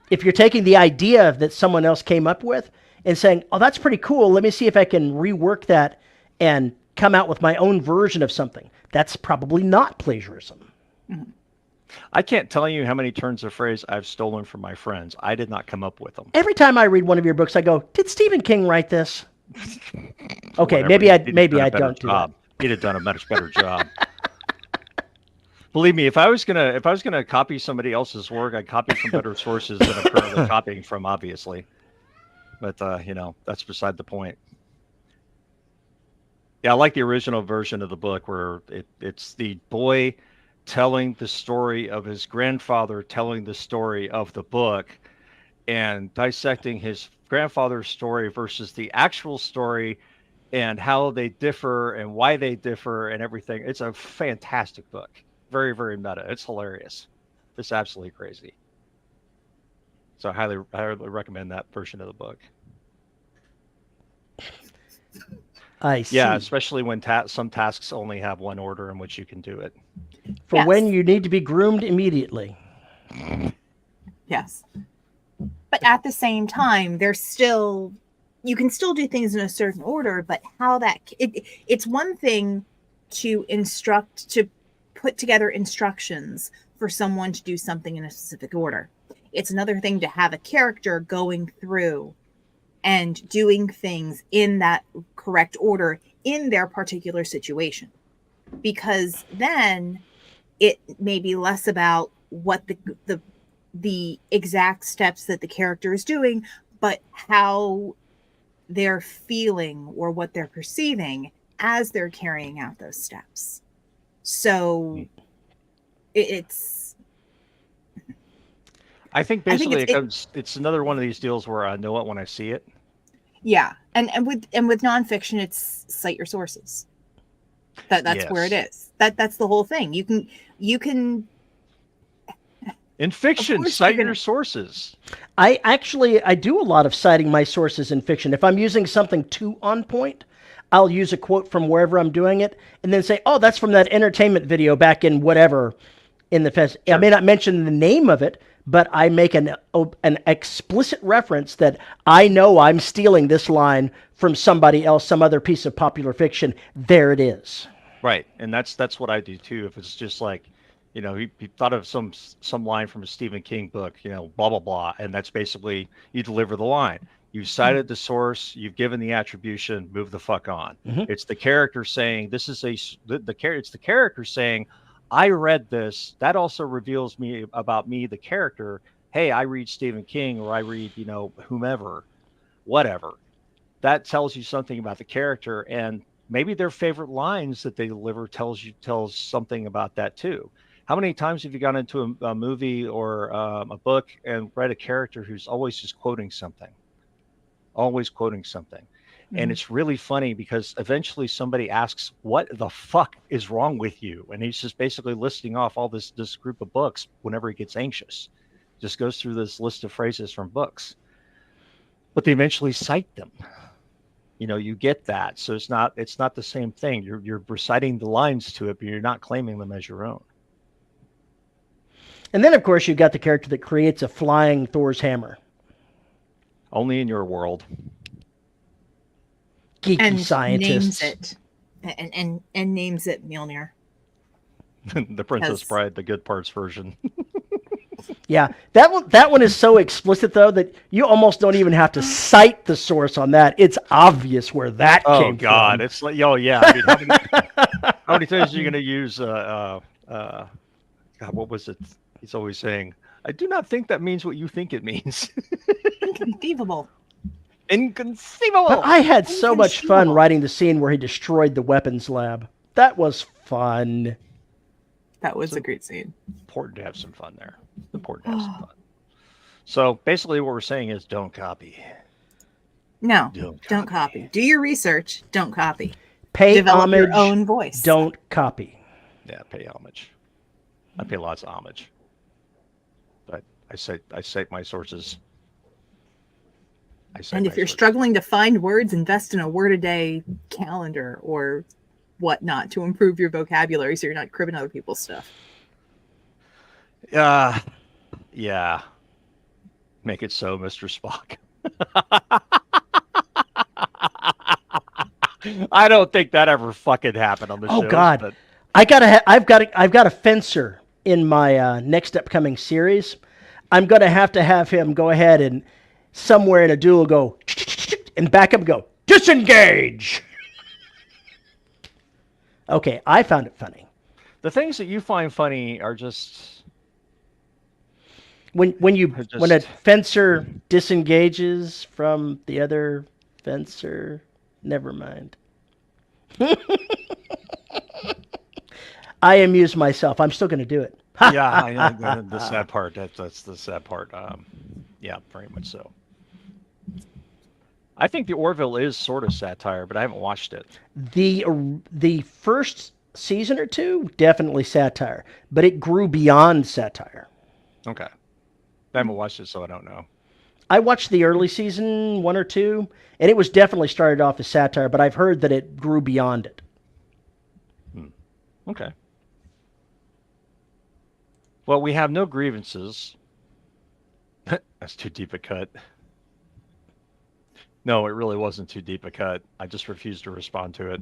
if you're taking the idea that someone else came up with and saying, oh, that's pretty cool, let me see if I can rework that and come out with my own version of something, that's probably not plagiarism. Mm-hmm. I can't tell you how many turns of phrase I've stolen from my friends. I did not come up with them. Every time I read one of your books, I go, did Stephen King write this? Okay, Whatever. maybe I Better don't do that. job. He'd have done a much better job. Believe me, if I was gonna copy somebody else's work, I'd copy from better sources than I'm currently copying from, obviously. But that's beside the point. Yeah, I like the original version of the book where it's the boy telling the story of his grandfather telling the story of the book and dissecting his grandfather's story versus the actual story and how they differ and why they differ and everything. It's a fantastic book. Very, very meta. It's hilarious. It's absolutely crazy. So I highly recommend that version of the book. I see. Yeah, especially when some tasks only have one order in which you can do it. For when you need to be groomed immediately. Yes. But at the same time, you can still do things in a certain order, but how it's one thing to put together instructions for someone to do something in a specific order. It's another thing to have a character going through and doing things in that correct order in their particular situation. Because then it may be less about what the exact steps that the character is doing, but how they're feeling or what they're perceiving as they're carrying out those steps. So it's... I think basically it's another one of these deals where I know it when I see it. Yeah. And with nonfiction, it's cite your sources. That's where it is. That's the whole thing. You can in fiction, cite your sources. I do a lot of citing my sources in fiction. If I'm using something too on point, I'll use a quote from wherever I'm doing it and then say, oh, that's from that entertainment video back in whatever in the fest. Sure. I may not mention the name of it, but I make an explicit reference that I know I'm stealing this line from somebody else, some other piece of popular fiction. There it is. Right, and that's what I do too. If it's just like, he thought of some line from a Stephen King book, blah blah blah, and that's basically you deliver the line. You've cited the source, you've given the attribution, move the fuck on. Mm-hmm. It's the character saying it's the character saying, I read this. That also reveals me about me, the character. Hey, I read Stephen King, or I read, whomever, whatever. That tells you something about the character, and maybe their favorite lines that they deliver tells something about that too. How many times have you gone into a movie or a book and read a character who's always just quoting something? Always quoting something. Mm-hmm. And it's really funny because eventually somebody asks, what the fuck is wrong with you? And he's just basically listing off all this group of books whenever he gets anxious. Just goes through this list of phrases from books. But they eventually cite them. You get that. So it's not the same thing. You're reciting the lines to it, but you're not claiming them as your own. And then, of course, you've got the character that creates a flying Thor's hammer. Only in your world. Geeky and scientists. Names it. And names it Mjolnir. The Princess Bride, the good parts version. Yeah, that one is so explicit, though, that you almost don't even have to cite the source on that. It's obvious where that came from. Oh, God. It's like, yeah. I mean, how many times are you going to use, God, what was it? He's always saying, I do not think that means what you think it means. Inconceivable. But I had so much fun writing the scene where he destroyed the weapons lab. That was fun. That was a great scene. Important to have some fun there. Important to have some fun. So basically what we're saying is don't copy. No, don't copy. Do your research. Don't copy. Pay Develop homage. Your own voice. Don't copy. Yeah, pay homage. I pay lots of homage. But I cite my sources. And if you're struggling to find words, invest in a word-a-day calendar or whatnot to improve your vocabulary so you're not cribbing other people's stuff. Yeah. Make it so, Mr. Spock. I don't think that ever fucking happened on the show. Oh God, but... I've got a fencer in my next upcoming series. I'm gonna have him go ahead and somewhere in a duel go and back up and go disengage. Okay, I found it funny. The things that you find funny are just when a fencer disengages from the other fencer. Never mind. I amuse myself. I'm still going to do it. Yeah, I know the sad part. That's the sad part. Yeah, very much so. I think the Orville is sort of satire, but I haven't watched it. The first season or two, definitely satire, but it grew beyond satire. Okay. I haven't watched it, so I don't know. I watched the early season 1 or 2, and it was definitely started off as satire, but I've heard that it grew beyond it. Okay. Well, we have no grievances. That's too deep a cut. No, it really wasn't too deep a cut. I just refused to respond to it.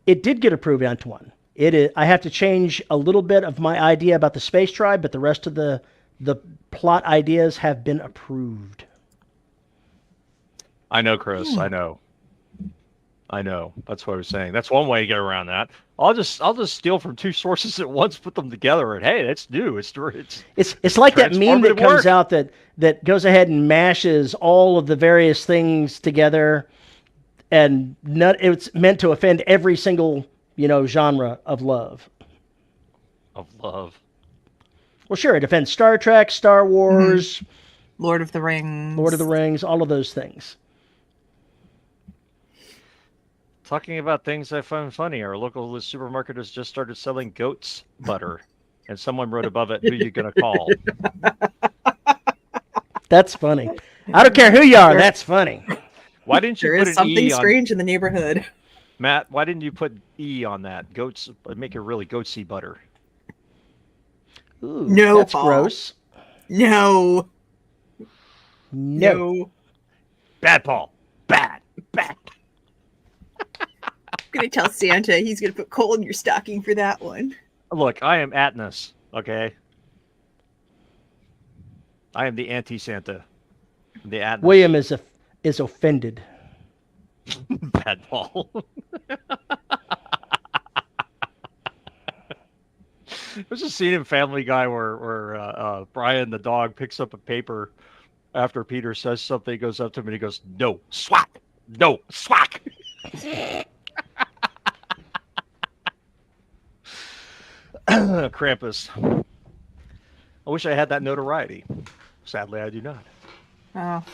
It did get approved onto one. It is. I have to change a little bit of my idea about the space tribe, but the rest of the plot ideas have been approved. I know, Chris. I know. That's what I was saying. That's one way to get around that. I'll just steal from two sources at once, put them together, and hey, that's new. It's like that meme that comes out that goes ahead and mashes all of the various things together, and it's meant to offend every single genre of love. Of love. Well, sure, it offends Star Trek, Star Wars, Lord of the Rings, all of those things. Talking about things I find funny, our local supermarket has just started selling goat's butter, and someone wrote above it, "Who you gonna call?" That's funny. I don't care who you are. That's funny. Why didn't you put an something E strange in the neighborhood? Matt, why didn't you put E on that? Goats make it really goatsy butter. Ooh, no, that's Paul. Gross. No. Bad, Paul. Bad. I'm going to tell Santa he's going to put coal in your stocking for that one. Look, I am Atlas, okay? I am the anti-Santa. The Atlas. William is offended. Bad, Paul. There's a scene in Family Guy where Brian the dog picks up a paper after Peter says something. He goes up to him and he goes, "No, swat! No, swat!" Krampus. I wish I had that notoriety. Sadly, I do not. Oh.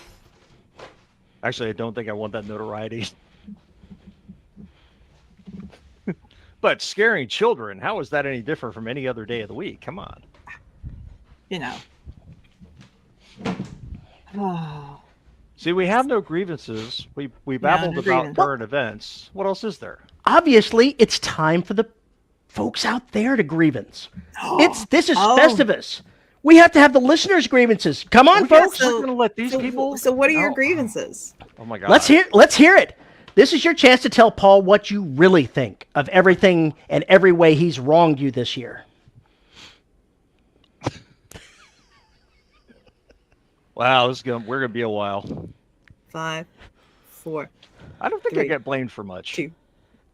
Actually, I don't think I want that notoriety. But scaring children, how is that any different from any other day of the week? Come on. Oh. See, we have no grievances. We babbled about current events. What else is there? Obviously, it's time for the folks out there to grievance. This is Festivus. We have to have the listeners' grievances. Come on, folks. We're going to let these people. So what are your grievances? Oh my God. Let's hear it. This is your chance to tell Paul what you really think of everything and every way he's wronged you this year. Wow, we're gonna be a while. 5, 4. I don't think 3, I get blamed for much. 2.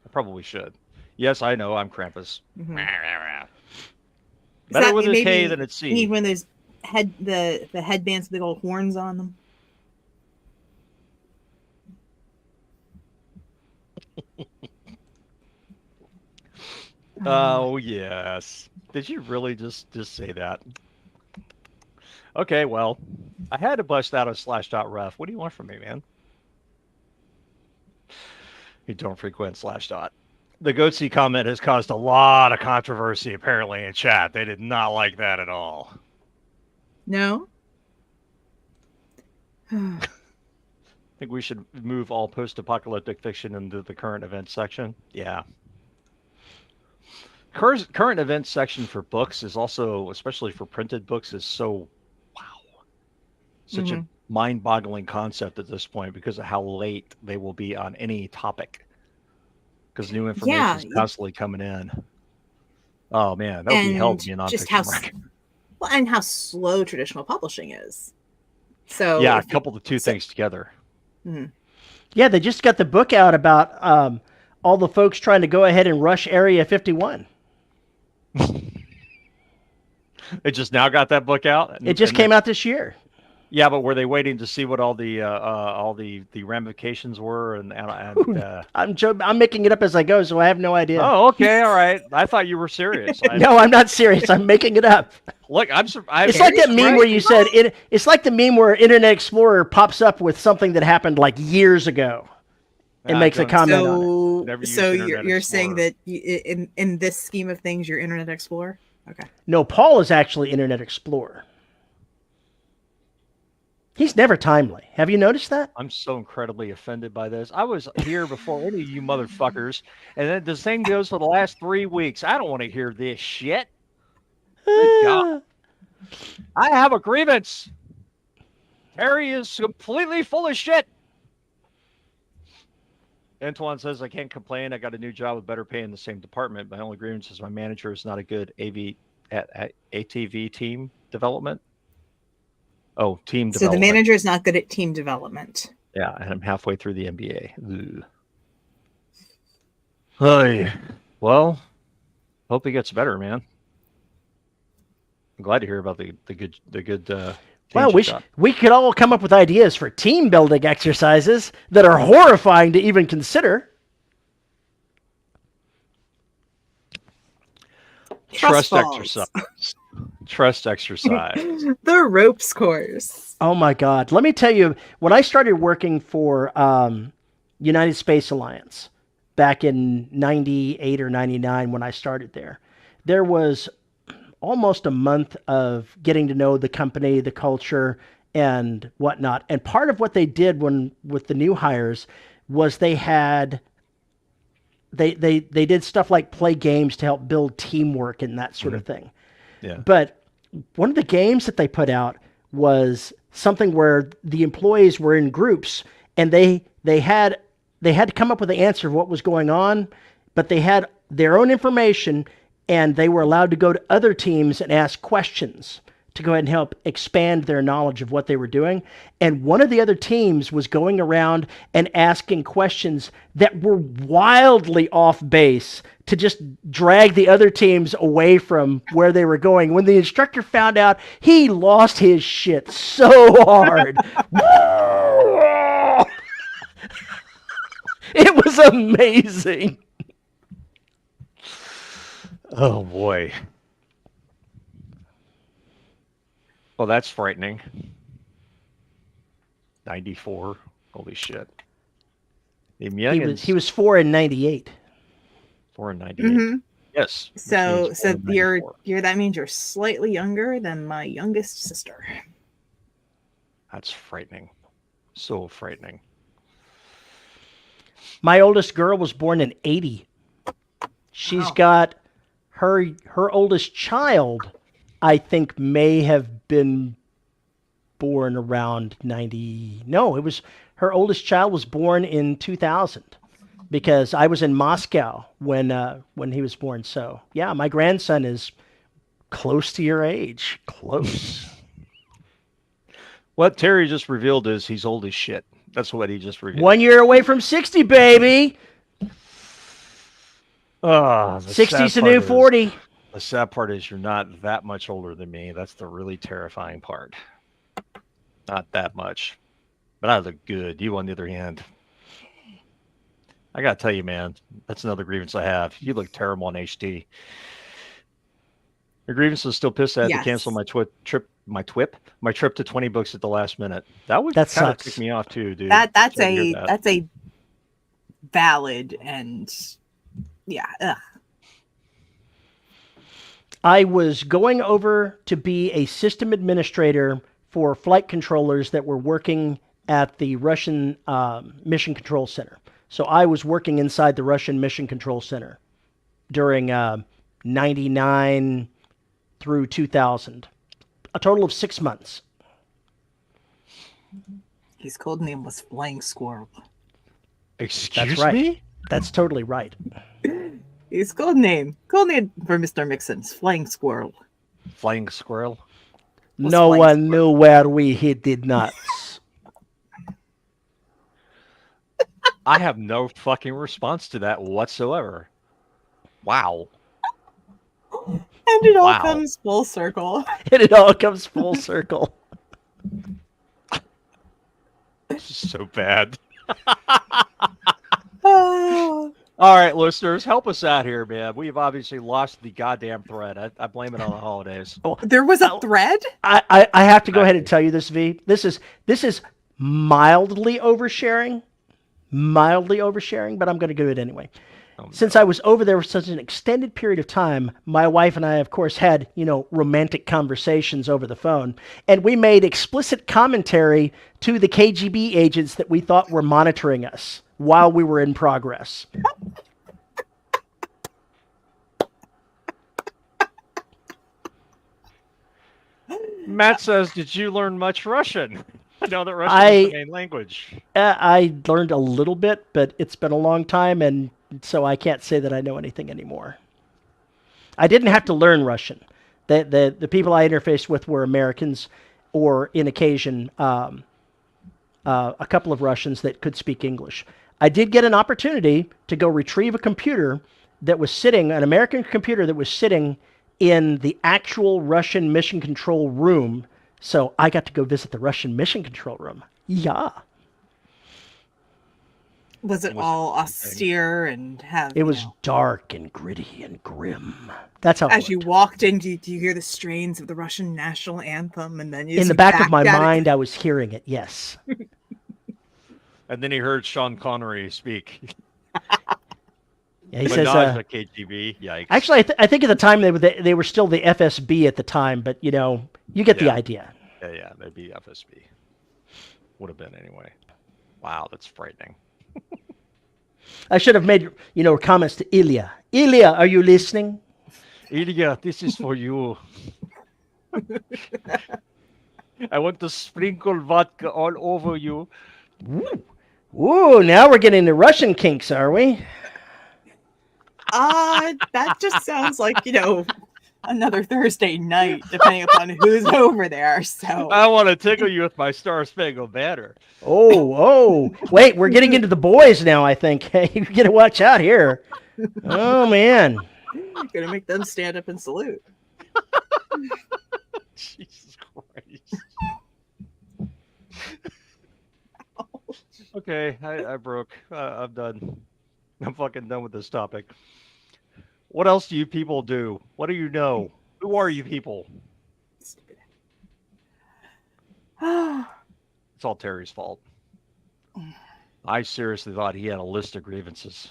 I probably should. Yes, I know I'm Krampus. Mm-hmm. Better with a K than a C. You need one of those the headbands with big old horns on them. Oh yes. Did you really just say that? Okay, well, I had to bust out a /ref. What do you want from me, man? You don't frequent /. The Goatsy comment has caused a lot of controversy apparently in chat. They did not like that at all. No. I think we should move all post-apocalyptic fiction into the current events section. Yeah. Current events section for books is also, especially for printed books, is so wow. such a mind-boggling concept at this point because of how late they will be on any topic. Because new information is constantly coming in. Oh man, that would be hell to be a nonfiction market. Well, and how slow traditional publishing is. So yeah, couple the two things together. Yeah, they just got the book out about all the folks trying to go ahead and rush Area 51. It just now got that book out. It just came out this year. Yeah, but were they waiting to see what all the ramifications were? And I'm making it up as I go, so I have no idea. Oh, okay, all right. I thought you were serious. No, I'm not serious. I'm making it up. Look, it's like that meme where you said it's like the meme where Internet Explorer pops up with something that happened like years ago and makes a comment on it. So you're saying that in this scheme of things, you're Internet Explorer? Okay. No, Paul is actually Internet Explorer. He's never timely. Have you noticed that? I'm so incredibly offended by this. I was here before any of you motherfuckers, and then the same goes for the last 3 weeks. I don't want to hear this shit. Good God. I have a grievance. Harry is completely full of shit. Antoine says, I can't complain. I got a new job with better pay in the same department. My only grievance is my manager is not a good ATV team development. Oh, team development. So the manager is not good at team development. Yeah, and I'm halfway through the MBA. Hey, well, hope he gets better, man. I'm glad to hear about the good. Well, we could all come up with ideas for team building exercises that are horrifying to even consider. Trust exercise. Trust exercise. The ropes course. Oh my God. Let me tell you, when I started working for United Space Alliance back in 98 or 99 when I started there was almost a month of getting to know the company, the culture, and whatnot. And part of what they did with the new hires was they did stuff like play games to help build teamwork and that sort of thing. Yeah. But one of the games that they put out was something where the employees were in groups and they had to come up with the answer of what was going on, but they had their own information and they were allowed to go to other teams and ask questions to go ahead and help expand their knowledge of what they were doing. And one of the other teams was going around and asking questions that were wildly off base to just drag the other teams away from where they were going. When the instructor found out, he lost his shit so hard. It was amazing. Oh, boy. Well, that's frightening. 94. Holy shit. He was 4 in 98. 4 in 98. Yes. So you're that means you're slightly younger than my youngest sister. That's frightening. So frightening. My oldest girl was born in 80. She's got her oldest child, I think, may have been born around 90. No, her oldest child was born in 2000 because I was in Moscow when he was born. So yeah, my grandson is close to your age. Close. What Terry just revealed is he's old as shit. That's what he just revealed. 1 year away from 60, baby. 60's the new 40. The sad part is you're not that much older than me. That's the really terrifying part. Not that much. But I look good. You, on the other hand, I got to tell you, man, that's another grievance I have. You look terrible on HD. Your grievance is still pissed. I had to cancel my trip to 20 books at the last minute. That would kind of tick me off too, dude. That's a valid and ugh. I was going over to be a system administrator for flight controllers that were working at the Russian Mission Control Center. So I was working inside the Russian Mission Control Center during 99 through 2000, a total of 6 months. His code name was Flying Squirrel. Excuse right. me? That's totally right. His code name for Mr. Mixon's Flying Squirrel. Flying Squirrel? No one knew where we hid the nuts. I have no fucking response to that whatsoever. Wow. And it all comes full circle. And it all comes full circle. This is so bad. All right, listeners, help us out here, man. We've obviously lost the goddamn thread. I blame it on the holidays. There was a thread? I have to go ahead and tell you this, V. This is mildly oversharing. But I'm going to do it anyway. Since I was over there for such an extended period of time, my wife and I, of course, had, romantic conversations over the phone. And we made explicit commentary to the KGB agents that we thought were monitoring us while we were in progress. Matt says, did you learn much Russian? I know that Russian is the main language. I learned a little bit, but it's been a long time, and so I can't say that I know anything anymore. I didn't have to learn Russian. The people I interfaced with were Americans, or in occasion, a couple of Russians that could speak English. I did get an opportunity to go retrieve a computer that was sitting, an American computer that was sitting in the actual Russian mission control room. So I got to go visit the Russian mission control room. Yeah. Was it all austere and have? It was dark and gritty and grim. That's how. As you walked in, do you hear the strains of the Russian national anthem, and then in the back of my mind, I was hearing it. Yes. And then he heard Sean Connery speak. Yeah, he says, KGB. Yikes. Actually, I think at the time they were still the FSB at the time, but you get the idea. Yeah, they'd be FSB. Would have been anyway. Wow, that's frightening. I should have made comments to Ilia. Ilia, are you listening? Ilia, this is for you. I want to sprinkle vodka all over you. Ooh, now we're getting into Russian kinks, are we? That just sounds like, another Thursday night, depending upon who's over there. So I want to tickle you with my Star Spangled Banner. Oh, wait, we're getting into the boys now, I think. Hey, you got to watch out here. Oh, man. You're going to make them stand up and salute. Jesus Christ. Okay, I broke. I'm done. I'm fucking done with this topic. What else do you people do? What do you know? Who are you people? It's all Terry's fault. I seriously thought he had a list of grievances.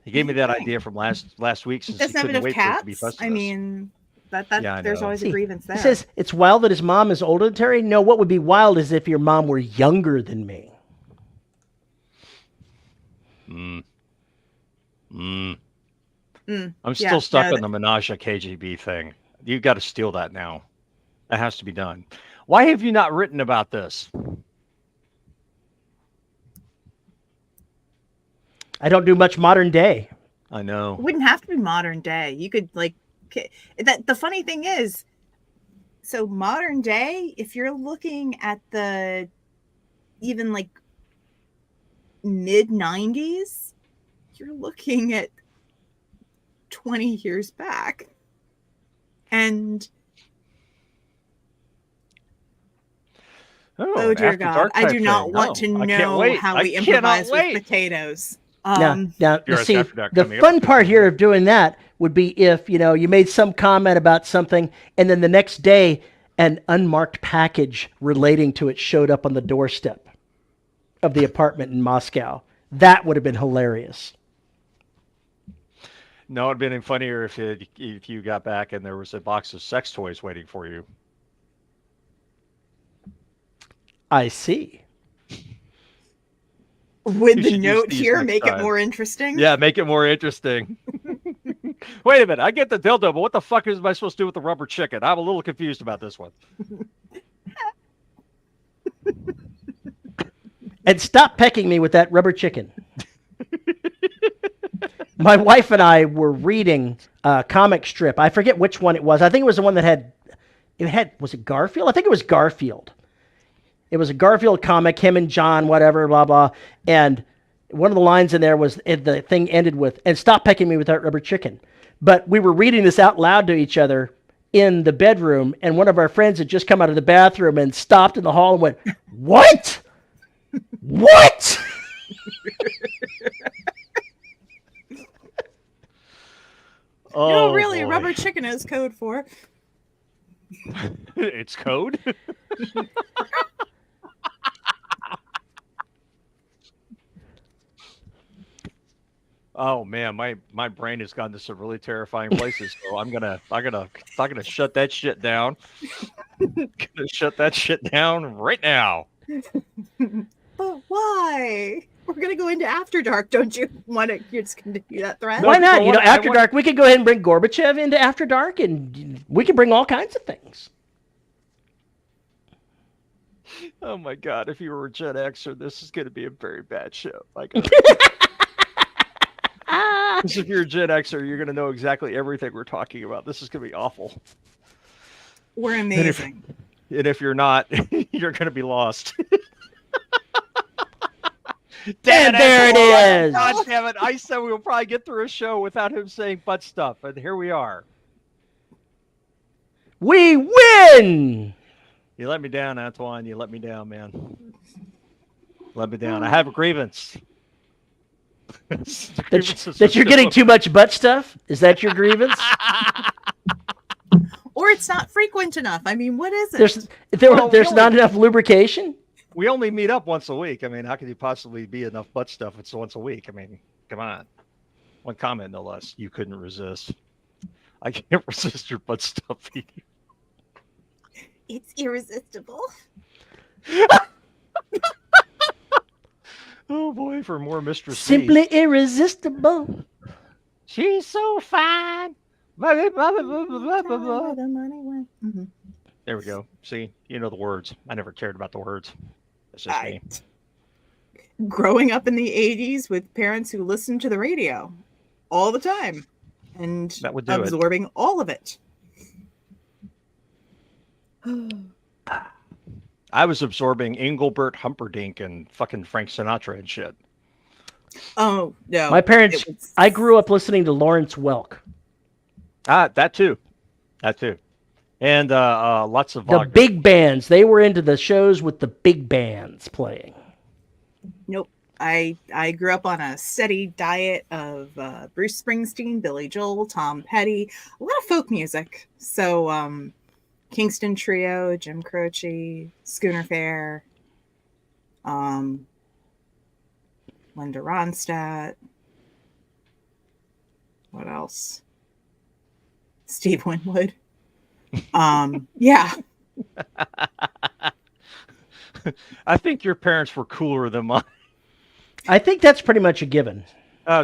He gave me that idea from last week since he couldn't wait for it to be Festivus. I mean, there's always a grievance there. He says it's wild that his mom is older than Terry. No, what would be wild is if your mom were younger than me. I'm still stuck on the Menashe KGB thing. You've got to steal that now. That has to be done. Why have you not written about this? I don't do much modern day. I know. It wouldn't have to be modern day. You could the funny thing is, so modern day, if you're looking at the even mid 90s, you're looking at 20 years back. And oh dear God, I do not want to know how we improvise with potatoes. Now, see, the fun part here of doing that would be if, you made some comment about something and then the next day an unmarked package relating to it showed up on the doorstep of the apartment in Moscow. That would have been hilarious. No, it'd been funnier if you got back and there was a box of sex toys waiting for you. I see. Would the note here make it more interesting? Yeah, make it more interesting. Wait a minute, I get the dildo, but what the fuck am I supposed to do with the rubber chicken? I'm a little confused about this one. And stop pecking me with that rubber chicken. My wife and I were reading a comic strip. I forget which one it was. I think it was the one that had, was it Garfield? I think it was Garfield. It was a Garfield comic, him and John, whatever, blah, blah. And one of the lines in there was, the thing ended with, and stop pecking me with that rubber chicken. But we were reading this out loud to each other in the bedroom, and one of our friends had just come out of the bathroom and stopped in the hall and went, "What? What?" Oh, no, really, boy. Rubber chicken is code for. It's code? Oh man, my brain has gone to some really terrifying places. So I'm gonna shut that shit down. Gonna shut that shit down right now. But why? We're gonna go into After Dark. Don't you want to just continue that thread? Why not? You know, After Dark. We could go ahead and bring Gorbachev into After Dark, and we can bring all kinds of things. Oh my God! If you were a Gen Xer, this is gonna be a very bad show. Like. If you're a Gen Xer, you're going to know exactly everything we're talking about. This is going to be awful. We're amazing. And if you're not, you're going to be lost. And there it is. God damn it. I said we will probably get through a show without him saying butt stuff. And here we are. We win. You let me down, Antoine. You let me down, man. Let me down. I have a grievance. that you're getting too much butt stuff? Is that your grievance? Or it's not frequent enough. I mean, what is it? There's not enough lubrication? We only meet up once a week. I mean, how could you possibly be enough butt stuff? It's once a week. I mean, come on. One comment, no less. You couldn't resist. I can't resist your butt stuff. It's irresistible. Oh boy, for more Mistress Simply irresistible. She's so fine. There we go. See, you know the words. I never cared about the words. That's just me. Growing up in the 80s with parents who listened to the radio all the time and absorbing all of it. I was absorbing Engelbert Humperdinck and fucking Frank Sinatra and shit. Oh, no. My parents, I grew up listening to Lawrence Welk. That too. And lots of Wagner. The big bands. They were into the shows with the big bands playing. Nope. I grew up on a steady diet of Bruce Springsteen, Billy Joel, Tom Petty, a lot of folk music. So, Kingston Trio, Jim Croce, Schooner Fair, Linda Ronstadt. What else? Steve Winwood. Yeah. I think your parents were cooler than mine. I think that's pretty much a given.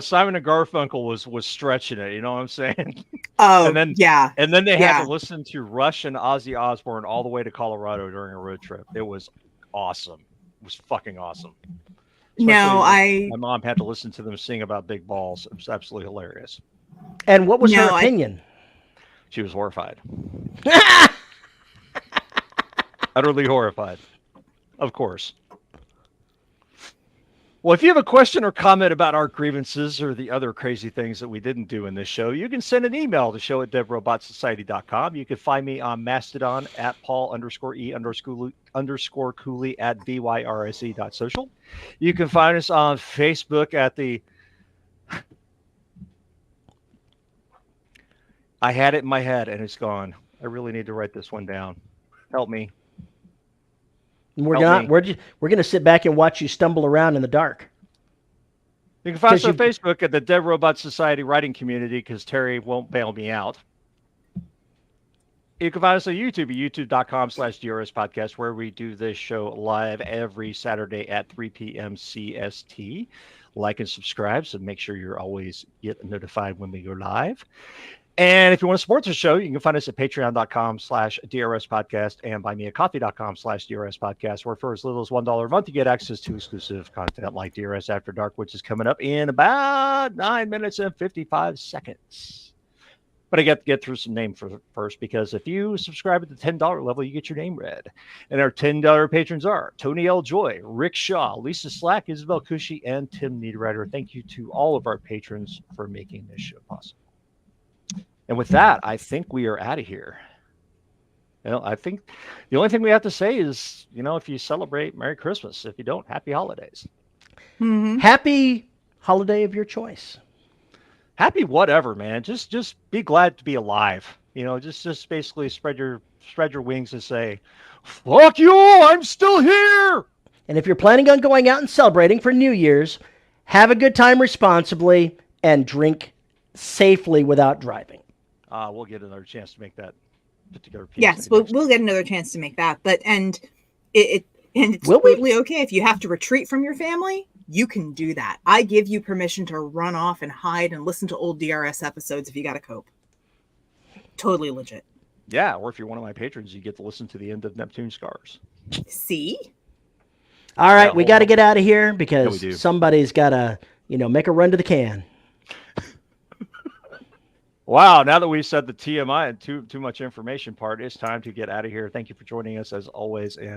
Simon and Garfunkel was stretching it, you know what I'm saying? Oh, and then yeah. And then they had to listen to Rush and Ozzy Osbourne all the way to Colorado during a road trip. It was awesome. It was fucking awesome. My mom had to listen to them sing about big balls. It was absolutely hilarious. And what was her opinion? She was horrified. Utterly horrified. Of course. Well, if you have a question or comment about our grievances or the other crazy things that we didn't do in this show, you can send an email to show@deadrobotsociety.com. You can find me on Mastodon at Paul_E_Cooley at BYRSE.social. You can find us on Facebook at the... I had it in my head and it's gone. I really need to write this one down. Help me. We're going to sit back and watch you stumble around in the dark. You can find us on Facebook at the Dead Robot Society writing community because Terry won't bail me out. You can find us on YouTube at youtube.com/DRS podcast, where we do this show live every Saturday at 3 p.m. CST. Like and subscribe, so make sure you're always get notified when we go live. And if you want to support the show, you can find us at patreon.com/DRS podcast and buymeacoffee.com/DRS podcast, where for as little as $1 a month, you get access to exclusive content like DRS After Dark, which is coming up in about 9 minutes and 55 seconds. But I got to get through some names first, because if you subscribe at the $10 level, you get your name read. And our $10 patrons are Tony L. Joy, Rick Shaw, Lisa Slack, Isabel Cushy, and Tim Niederreiter. Thank you to all of our patrons for making this show possible. And with that, I think we are out of here. I think the only thing we have to say is, if you celebrate, Merry Christmas. If you don't, Happy Holidays. Mm-hmm. Happy holiday of your choice. Happy whatever, man. Just be glad to be alive. Just basically spread your wings and say, "Fuck you! I'm still here." And if you're planning on going out and celebrating for New Year's, have a good time responsibly and drink safely without driving. We'll get another chance to make that particular piece. Yes, we'll get another chance to make that. But it's Will we? totally okay if you have to retreat from your family. You can do that. I give you permission to run off and hide and listen to old DRS episodes if you got to cope. Totally legit. Yeah, or if you're one of my patrons, you get to listen to the end of Neptune Scars. See? All right, we got to get out of here because Yeah, somebody's got to, make a run to the can. Wow, now that we've said the TMI and too much information part, it's time to get out of here. Thank you for joining us as always, and